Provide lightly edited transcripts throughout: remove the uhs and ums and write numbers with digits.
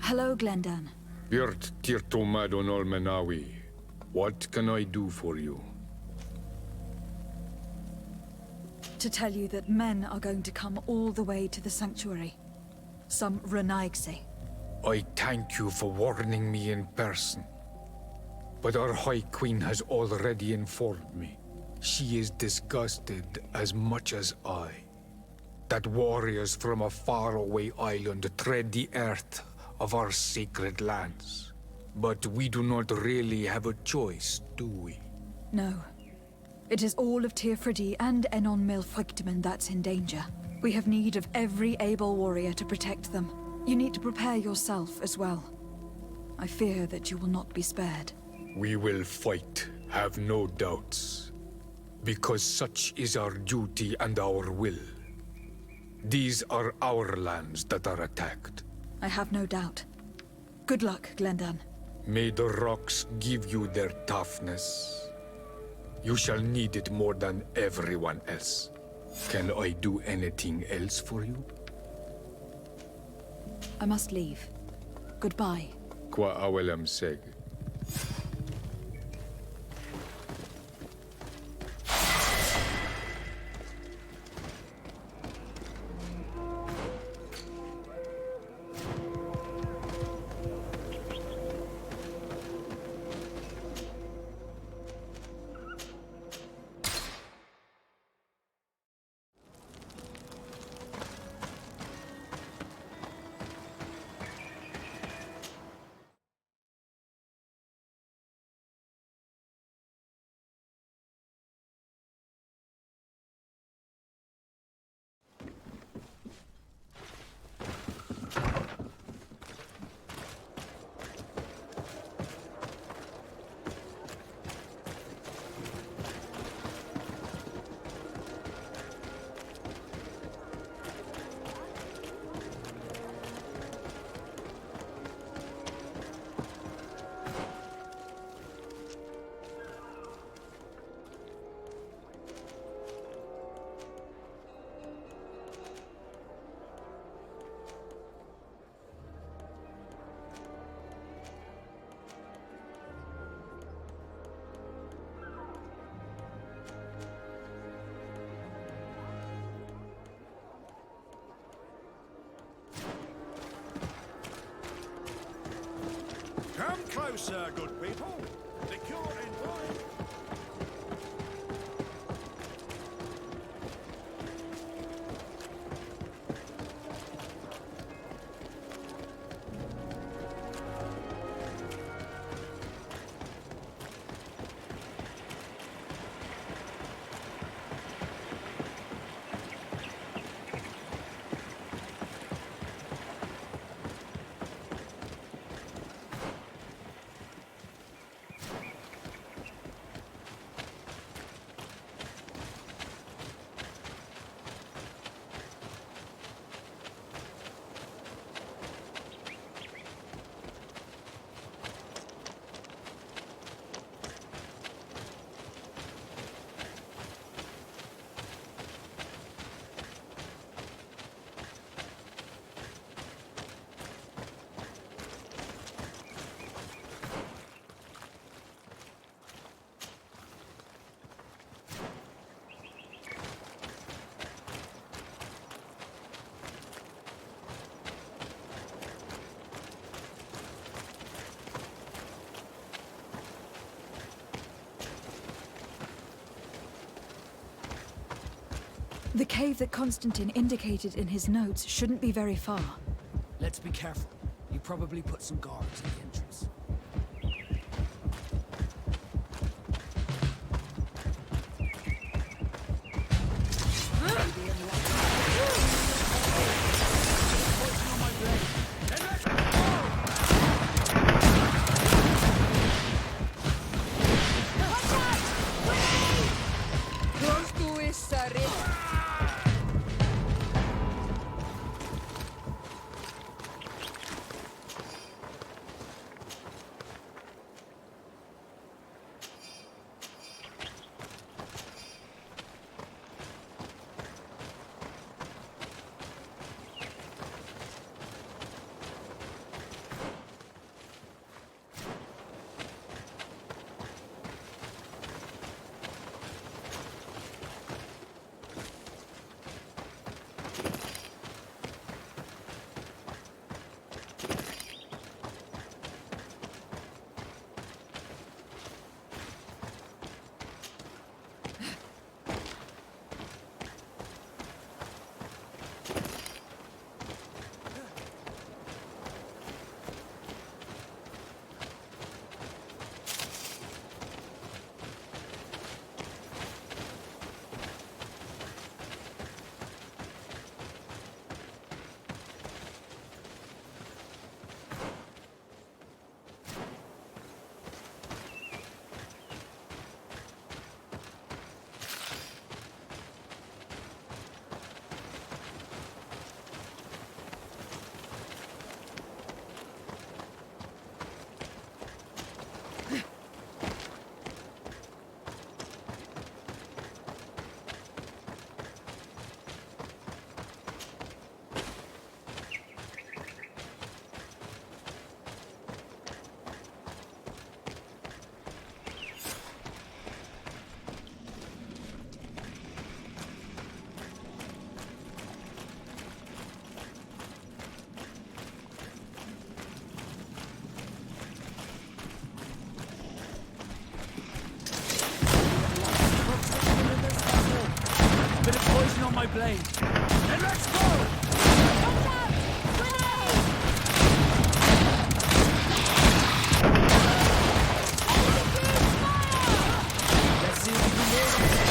Hello, Glendan. Birt tirtomadon olmenawi. What can I do for you? To tell you that men are going to come all the way to the sanctuary. Some Renaigse. I thank you for warning me in person. But our High Queen has already informed me. She is disgusted as much as I. That warriors from a faraway island tread the earth of our sacred lands. But we do not really have a choice, do we? No. It is all of Tirfridi and Enon Milfrictimen that's in danger. We have need of every able warrior to protect them. You need to prepare yourself as well. I fear that you will not be spared. We will fight, have no doubts. Because such is our duty and our will. These are our lands that are attacked. I have no doubt. Good luck, Glendan. May the rocks give you their toughness. You shall need it more than everyone else. Can I do anything else for you? I must leave. Goodbye. Qua awelam seg. Come closer, good people. The cure in mind. The cave that Constantine indicated in his notes shouldn't be very far. Let's be careful. You probably put some guards at the entrance. blade. And let's go! Let's see if we can do it.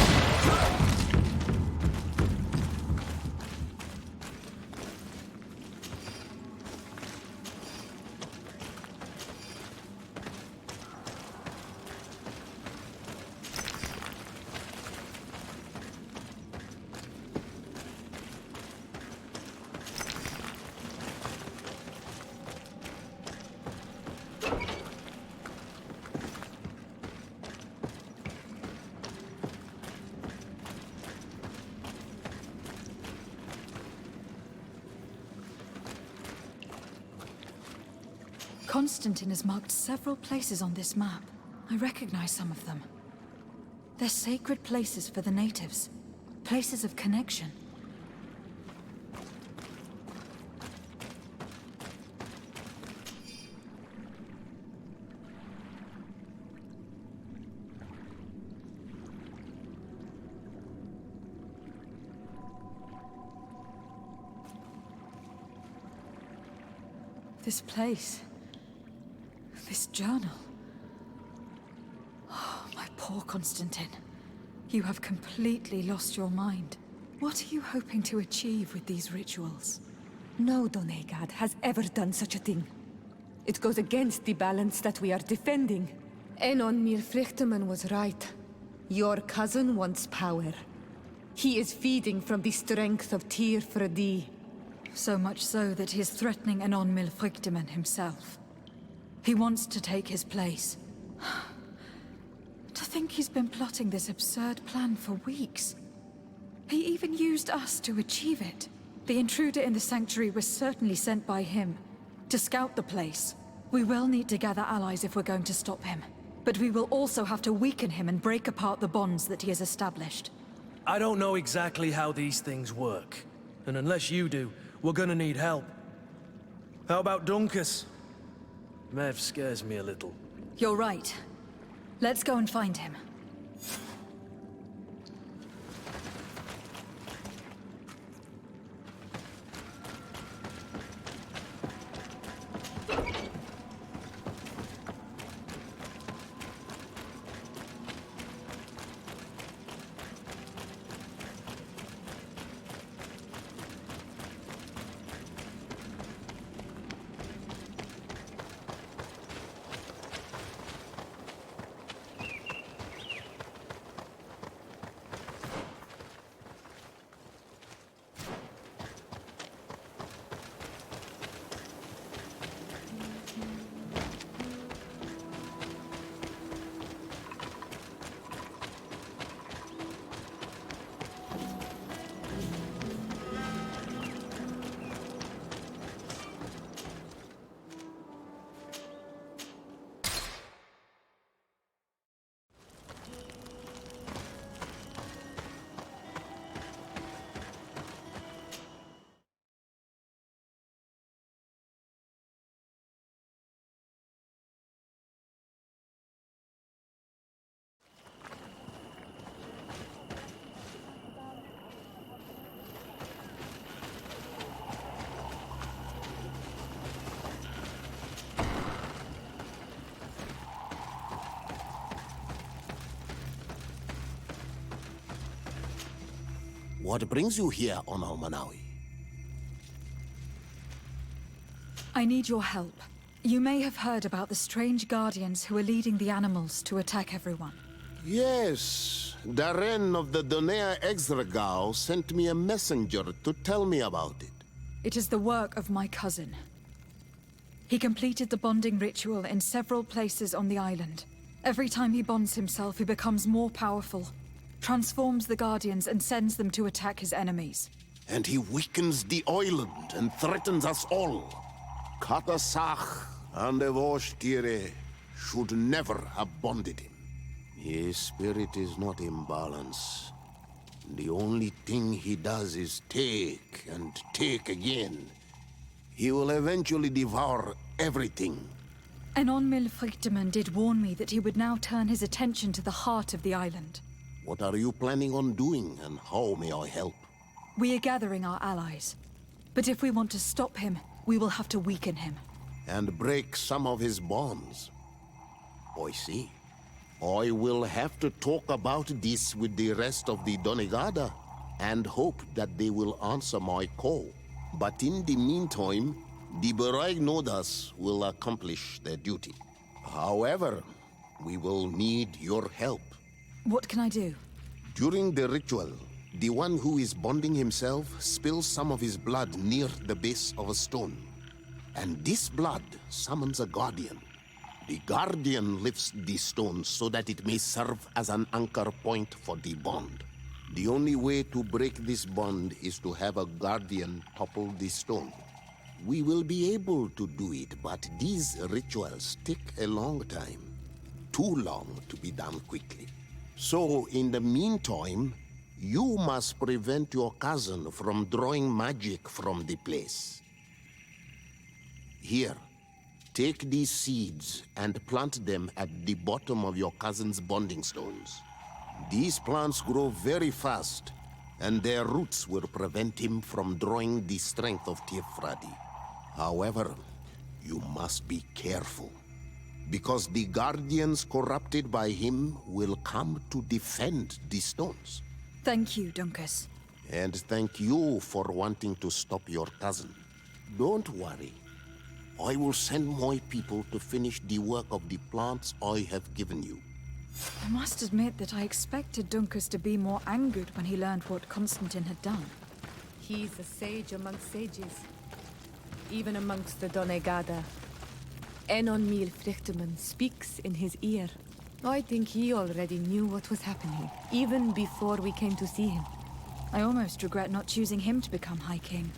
Constantine has marked several places on this map. I recognize some of them. They're sacred places for the natives. Places of connection. This place. This journal. Oh, my poor Constantine. You have completely lost your mind. What are you hoping to achieve with these rituals? No Donegad has ever done such a thing. It goes against the balance that we are defending. Enon Mir Frichterman was right. Your cousin wants power. He is feeding from the strength of Tyr Fredi. So much so that he is threatening Anon Mil Frichterman himself. He wants to take his place. To think he's been plotting this absurd plan for weeks. He even used us to achieve it. The intruder in the sanctuary was certainly sent by him to scout the place. We will need to gather allies if we're going to stop him. But we will also have to weaken him and break apart the bonds that he has established. I don't know exactly how these things work. And unless you do, we're gonna need help. How about Dunkus? Mev scares me a little. You're right. Let's go and find him. What brings you here on Almanawi? I need your help. You may have heard about the strange guardians who are leading the animals to attack everyone. Yes, Darren of the Donea Exregao sent me a messenger to tell me about it. It is the work of my cousin. He completed the bonding ritual in several places on the island. Every time he bonds himself, he becomes more powerful, transforms the guardians and sends them to attack his enemies. And he weakens the island and threatens us all. Katasach and Evosh should never have bonded him. His spirit is not in balance. The only thing he does is take and take again. He will eventually devour everything. Anon Mil Frichterman did warn me that he would now turn his attention to the heart of the island. What are you planning on doing, and how may I help? We are gathering our allies. But if we want to stop him, we will have to weaken him. And break some of his bonds. I see. I will have to talk about this with the rest of the Donegada, and hope that they will answer my call. But in the meantime, the Beragnodas will accomplish their duty. However, we will need your help. What can I do? During the ritual, the one who is bonding himself spills some of his blood near the base of a stone. And this blood summons a guardian. The guardian lifts the stone so that it may serve as an anchor point for the bond. The only way to break this bond is to have a guardian topple the stone. We will be able to do it, but these rituals take a long time. Too long to be done quickly. So, in the meantime, you must prevent your cousin from drawing magic from the place. Here, take these seeds and plant them at the bottom of your cousin's bonding stones. These plants grow very fast, and their roots will prevent him from drawing the strength of Tirfradi. However, you must be careful, because the guardians corrupted by him will come to defend the stones. Thank you, Dunkus. And thank you for wanting to stop your cousin. Don't worry. I will send my people to finish the work of the plants I have given you. I must admit that I expected Dunkus to be more angered when he learned what Constantine had done. He's a sage amongst sages. Even amongst the Donegada. Enon Mil Frichtemann speaks in his ear. I think he already knew what was happening, even before we came to see him. I almost regret not choosing him to become High King.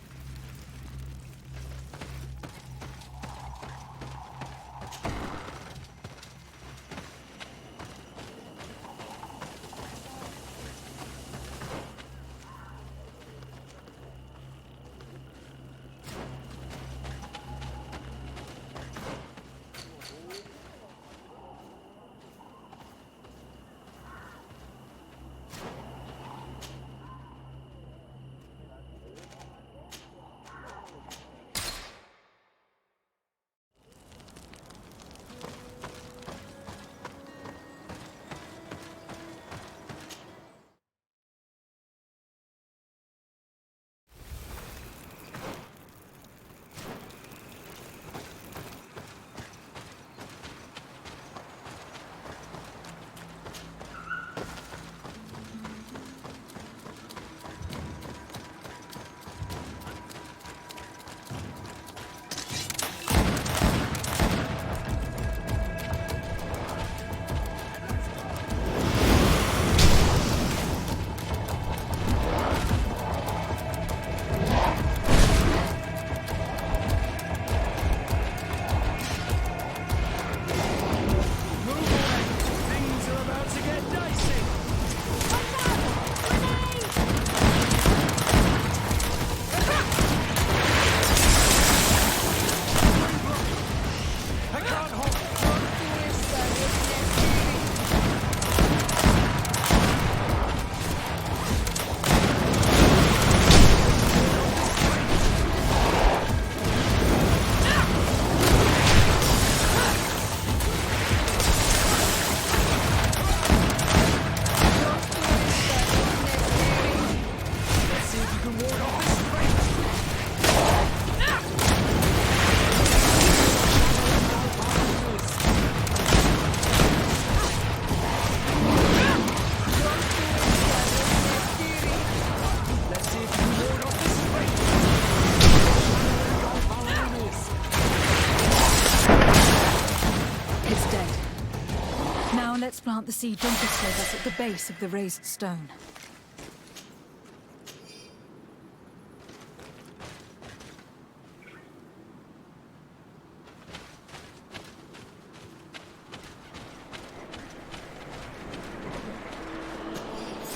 Let's plant the seed Dunkus gave us at the base of the raised stone.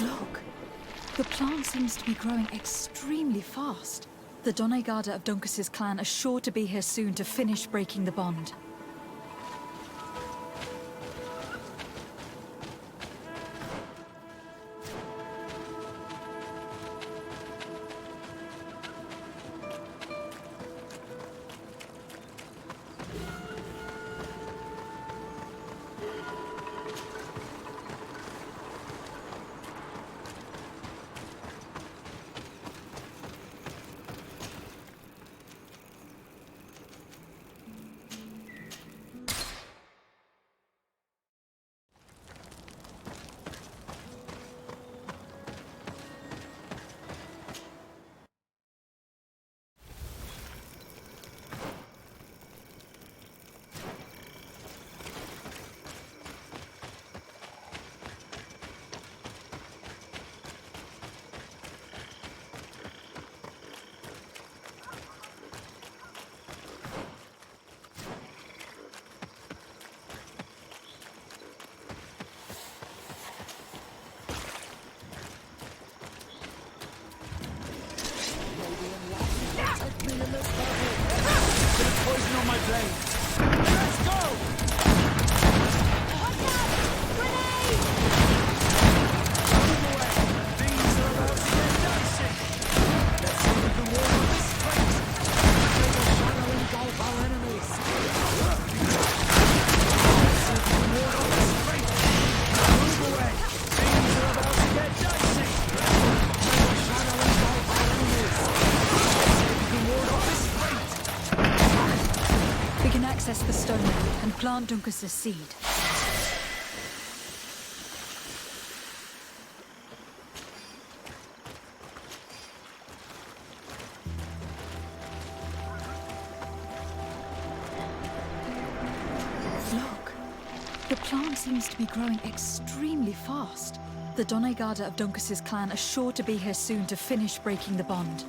Look, the plant seems to be growing extremely fast. The Donegada of Dunkus's clan are sure to be here soon to finish breaking the bond. Poison on my blade. Let's go! Watch out! Grenade! Move away! Things are about to get dicey. Let's see if we can ward off this fight. Make a shadow engulf our enemies. Let's see if we can ward off this fight. Move away! Things are about to get dicey. Make a shadow engulf our enemies. Let's see if we can ward off this fight. We can access the stone and plant Dunkus's seed. Look, the plant seems to be growing extremely fast. The Doneigada of Dunkus's clan are sure to be here soon to finish breaking the bond.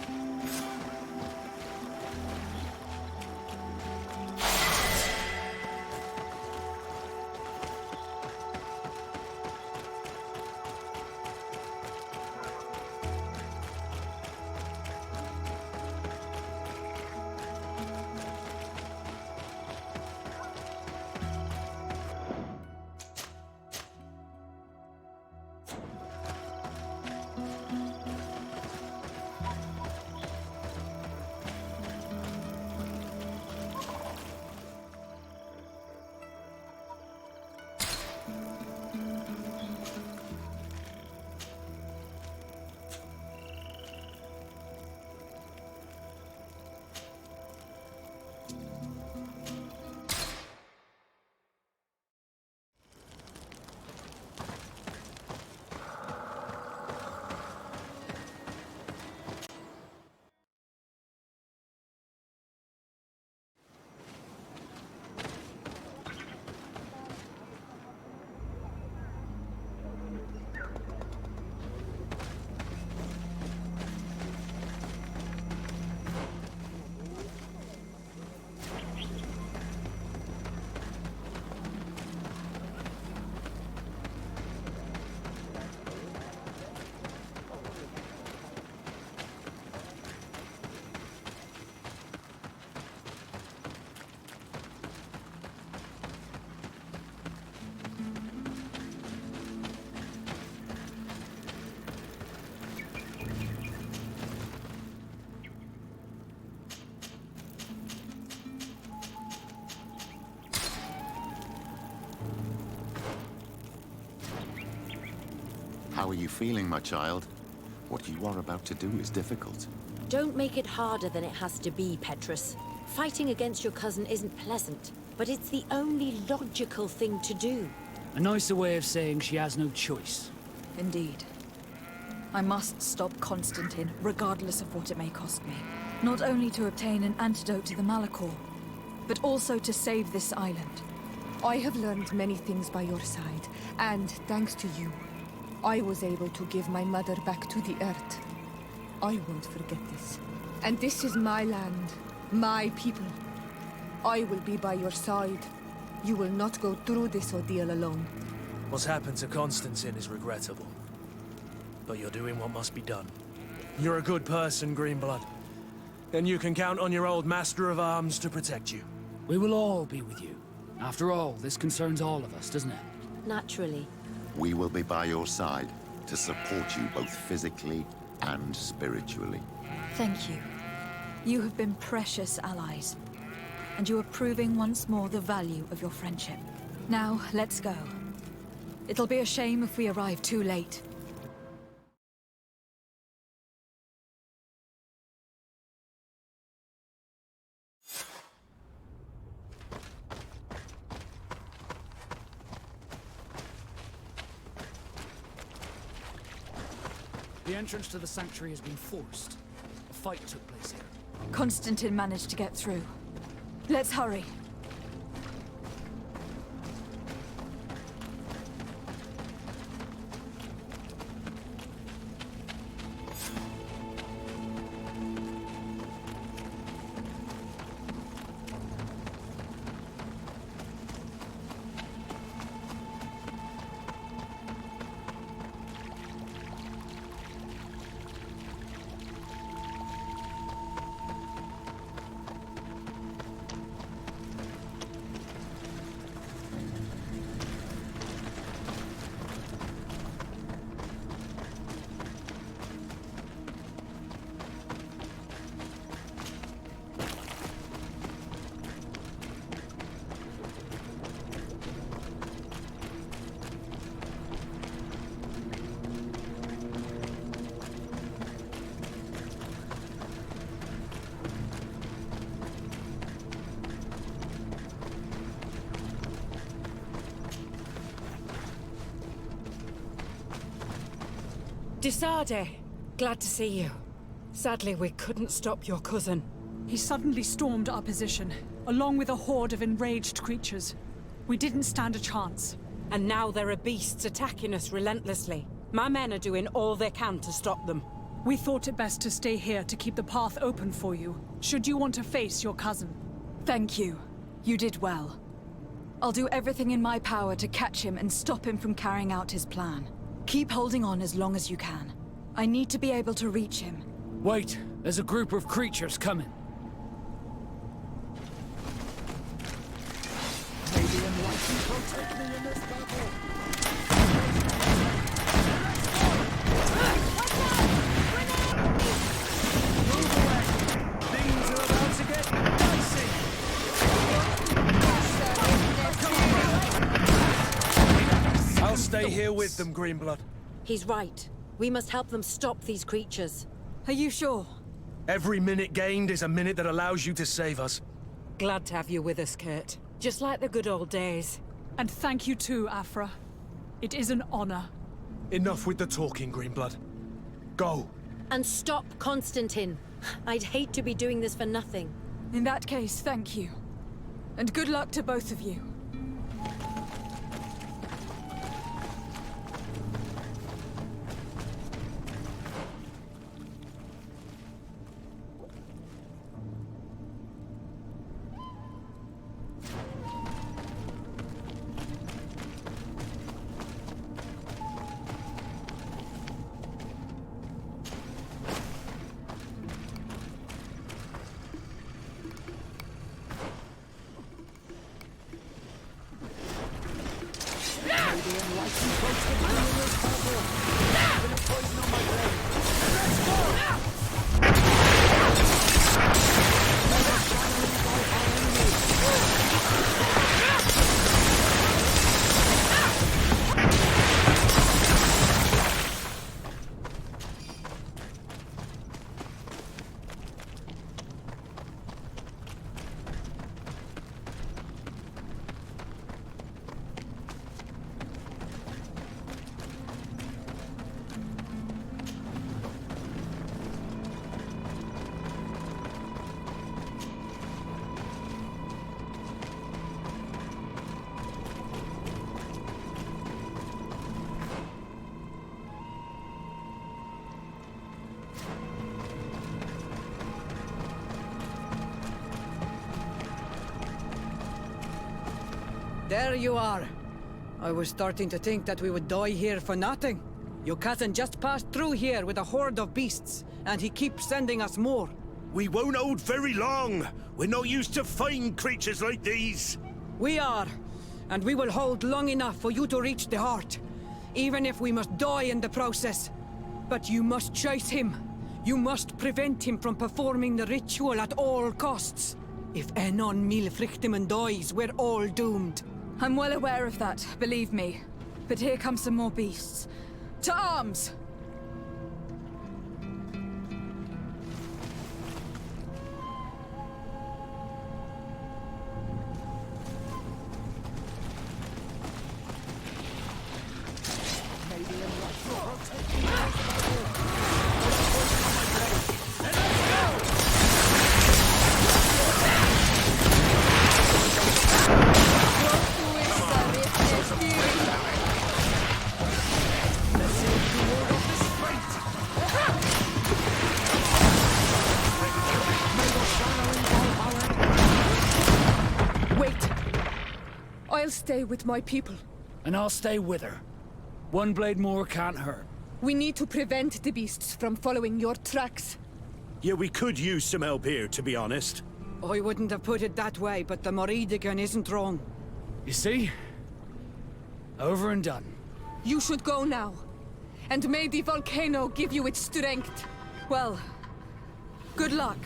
How are you feeling, my child? What you are about to do is difficult. Don't make it harder than it has to be, Petrus. Fighting against your cousin isn't pleasant, but it's the only logical thing to do. A nicer way of saying she has no choice. Indeed. I must stop Constantine, regardless of what it may cost me. Not only to obtain an antidote to the Malachor, but also to save this island. I have learned many things by your side, and thanks to you, I was able to give my mother back to the earth. I won't forget this. And this is my land, my people. I will be by your side. You will not go through this ordeal alone. What's happened to Constantine is regrettable. But you're doing what must be done. You're a good person, Greenblood. And you can count on your old master of arms to protect you. We will all be with you. After all, this concerns all of us, doesn't it? Naturally. We will be by your side to support you both physically and spiritually. Thank you. You have been precious allies. and you are proving once more the value of your friendship. Now, let's go. It'll be a shame if we arrive too late. The entrance to the sanctuary has been forced. A fight took place here. Constantine managed to get through. Let's hurry. Dysarde, glad to see you. Sadly, we couldn't stop your cousin. He suddenly stormed our position, along with a horde of enraged creatures. We didn't stand a chance. And now there are beasts attacking us relentlessly. My men are doing all they can to stop them. We thought it best to stay here to keep the path open for you, should you want to face your cousin. Thank you. You did well. I'll do everything in my power to catch him and stop him from carrying out his plan. Keep holding on as long as you can. I need to be able to reach him. Wait, there's a group of creatures coming. Maybe enlightened will take me in this battle. Move away! Things are about to get dicey! I'll stay here with them, Greenblood. He's right. We must help them stop these creatures. Are you sure? Every minute gained is a minute that allows you to save us. Glad to have you with us, Kurt. Just like the good old days. And thank you too, Afra. It is an honor. Enough with the talking, Greenblood. Go. And stop Constantine. I'd hate to be doing this for nothing. In that case, thank you. And good luck to both of you. There you are. I was starting to think that we would die here for nothing. Your cousin just passed through here with a horde of beasts, and he keeps sending us more. We won't hold very long. We're not used to fighting creatures like these. We are, and we will hold long enough for you to reach the heart, even if we must die in the process. But you must chase him. You must prevent him from performing the ritual at all costs. If Enon Milfrichtimen dies, we're all doomed. I'm well aware of that, believe me. But here come some more beasts. To arms! I'll stay with my people. And I'll stay with her. One blade more can't hurt. We need to prevent the beasts from following your tracks. Yeah, we could use some help here, to be honest. I wouldn't have put it that way, but the Moridigan isn't wrong. You see? Over and done. You should go now. And may the volcano give you its strength. Well, good luck.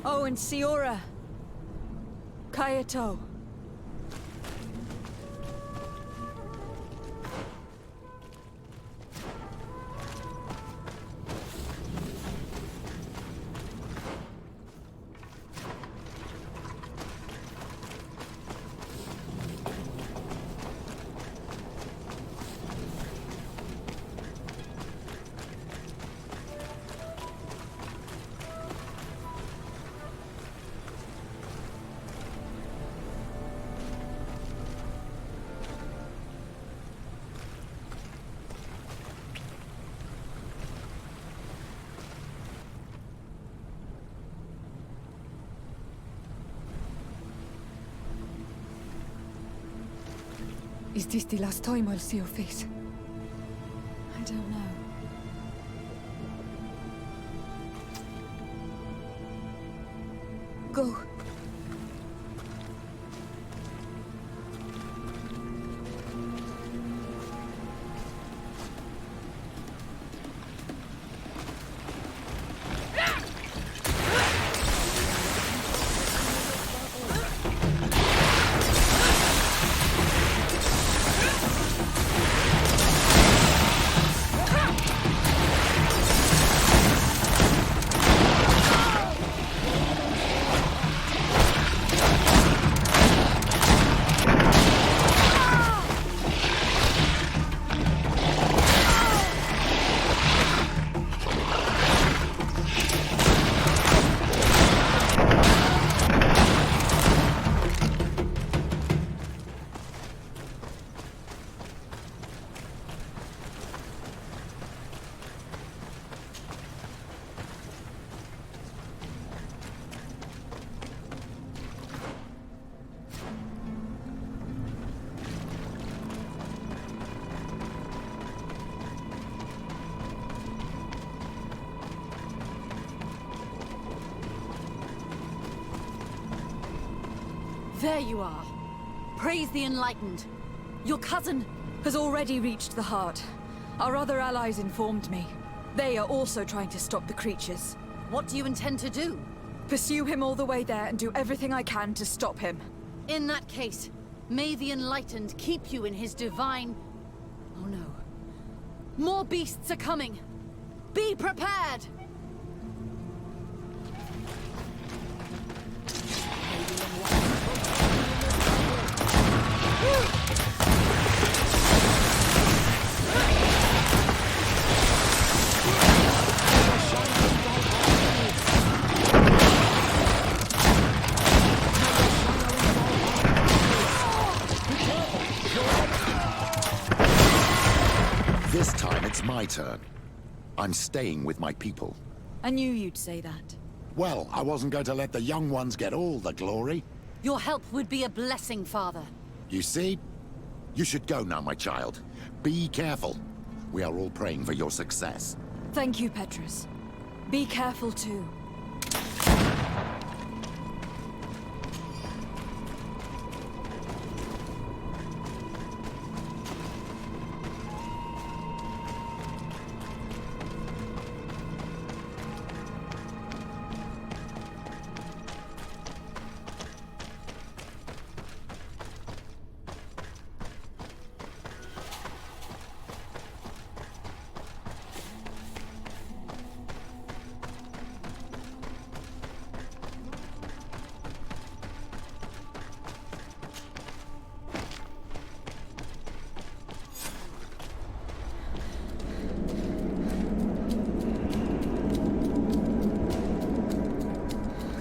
Oh, and Siora. Kayato. Is this the last time I'll see your face? I don't know. Go. There you are. Praise the Enlightened. Your cousin has already reached the heart. Our other allies informed me. They are also trying to stop the creatures. What do you intend to do? Pursue him all the way there and do everything I can to stop him. In that case, may the Enlightened keep you in his divine... Oh no. More beasts are coming. Be prepared! This time it's my turn. I'm staying with my people. I knew you'd say that. Well, I wasn't going to let the young ones get all the glory. Your help would be a blessing, Father. You see? You should go now, my child. Be careful. We are all praying for your success. Thank you, Petrus. Be careful too.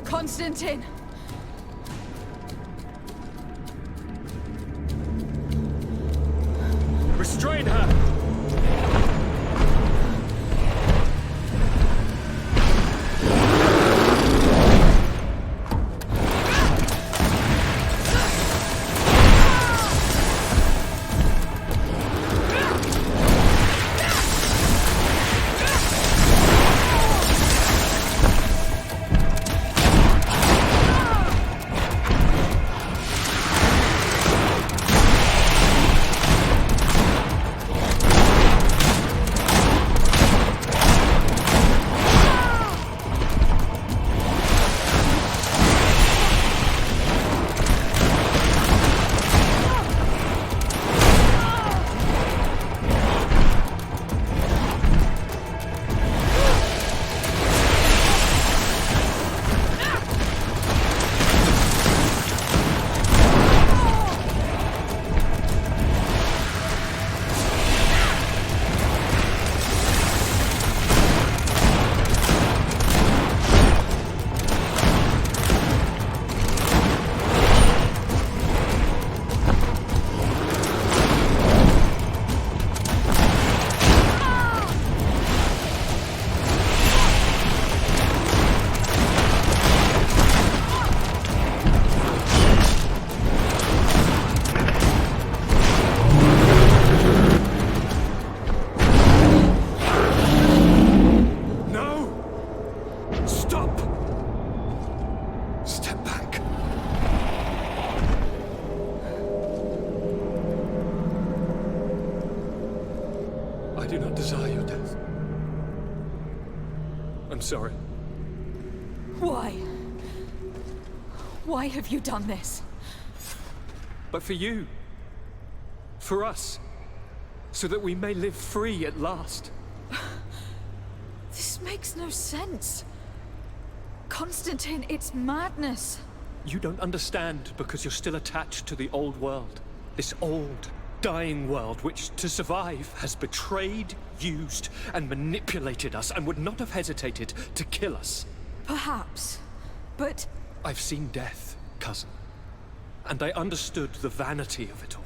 Constantine! Restrain her! I'm sorry. Why? Why have you done this? But for you. For us. So that we may live free at last. This makes no sense. Constantine, it's madness. You don't understand because you're still attached to the old world. This old, dying world which, to survive, has betrayed, used, and manipulated us and would not have hesitated to kill us. Perhaps, but... I've seen death, cousin. And I understood the vanity of it all.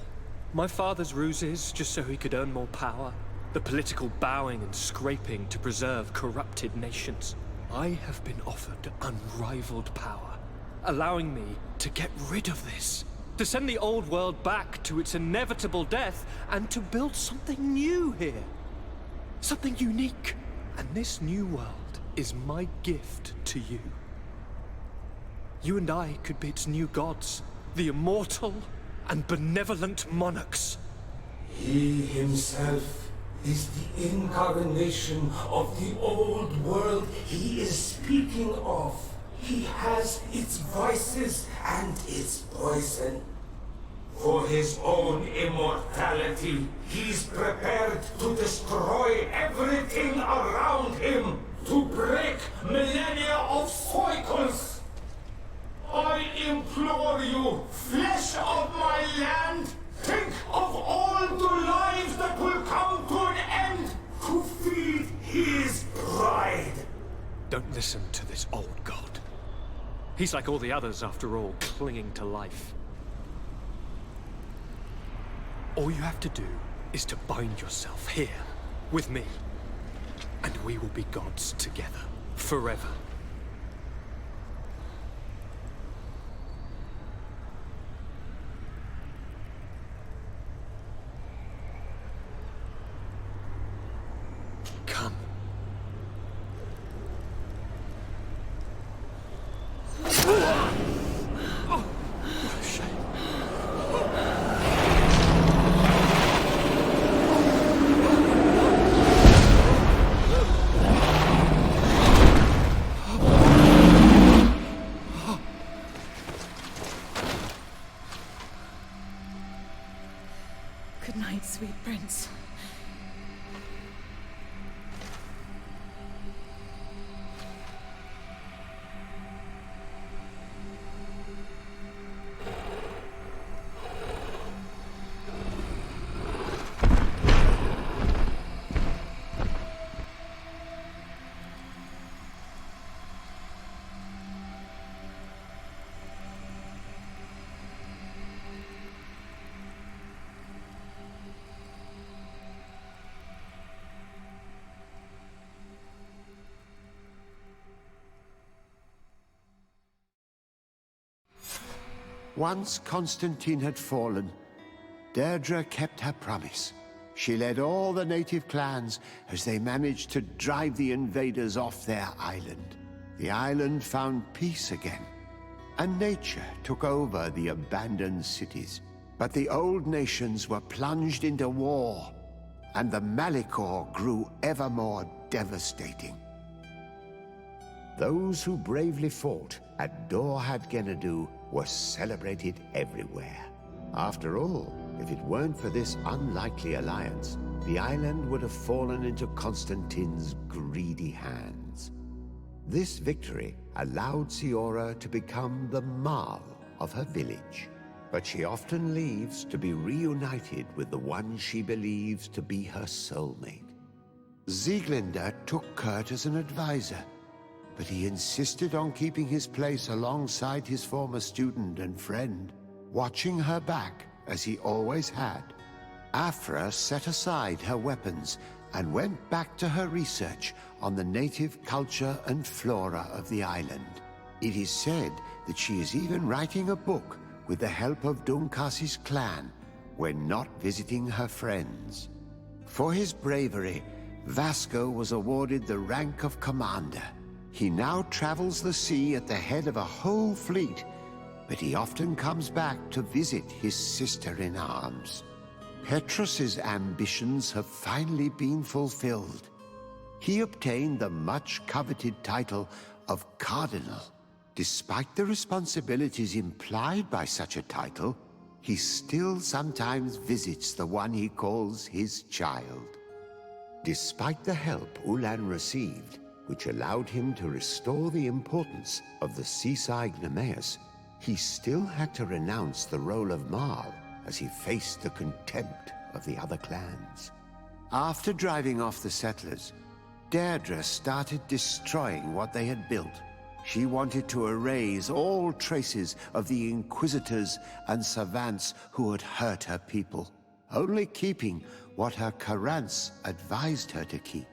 My father's ruses just so he could earn more power. The political bowing and scraping to preserve corrupted nations. I have been offered unrivaled power, allowing me to get rid of this. To send the old world back to its inevitable death, and to build something new here. Something unique. And this new world is my gift to you. You and I could be its new gods, the immortal and benevolent monarchs. He himself is the incarnation of the old world he is speaking of. He has its vices and its poison. For his own immortality, he's prepared to destroy everything around him, to break millennia of cycles. I implore you, flesh of my land, think of all the lives that will come to an end to feed his pride. Don't listen to this old god. He's like all the others, after all, clinging to life. All you have to do is to bind yourself here, with me. And we will be gods together, forever. Come. Good night, sweet prince. Once Constantine had fallen, Derdre kept her promise. She led all the native clans as they managed to drive the invaders off their island. The island found peace again, and nature took over the abandoned cities. But the old nations were plunged into war, and the Malicor grew ever more devastating. Those who bravely fought at Dorhad Genadu were celebrated everywhere. After all, if it weren't for this unlikely alliance, the island would have fallen into Constantine's greedy hands. This victory allowed Siora to become the Marl of her village, but she often leaves to be reunited with the one she believes to be her soulmate. Sieglinde took Kurt as an advisor, but he insisted on keeping his place alongside his former student and friend, watching her back as he always had. Afra set aside her weapons and went back to her research on the native culture and flora of the island. It is said that she is even writing a book with the help of Dunkasi's clan when not visiting her friends. For his bravery, Vasco was awarded the rank of commander. He now travels the sea at the head of a whole fleet, but he often comes back to visit his sister-in-arms. Petrus's ambitions have finally been fulfilled. He obtained the much-coveted title of Cardinal. Despite the responsibilities implied by such a title, he still sometimes visits the one he calls his child. Despite the help Ulan received, which allowed him to restore the importance of the seaside Nemeus, he still had to renounce the role of Marl as he faced the contempt of the other clans. After driving off the settlers, Derdre started destroying what they had built. She wanted to erase all traces of the Inquisitors and Savants who had hurt her people, only keeping what her Karants advised her to keep.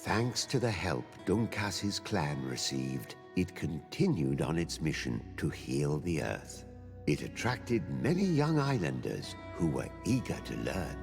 Thanks to the help Dunkasi's clan received, it continued on its mission to heal the Earth. It attracted many young islanders who were eager to learn.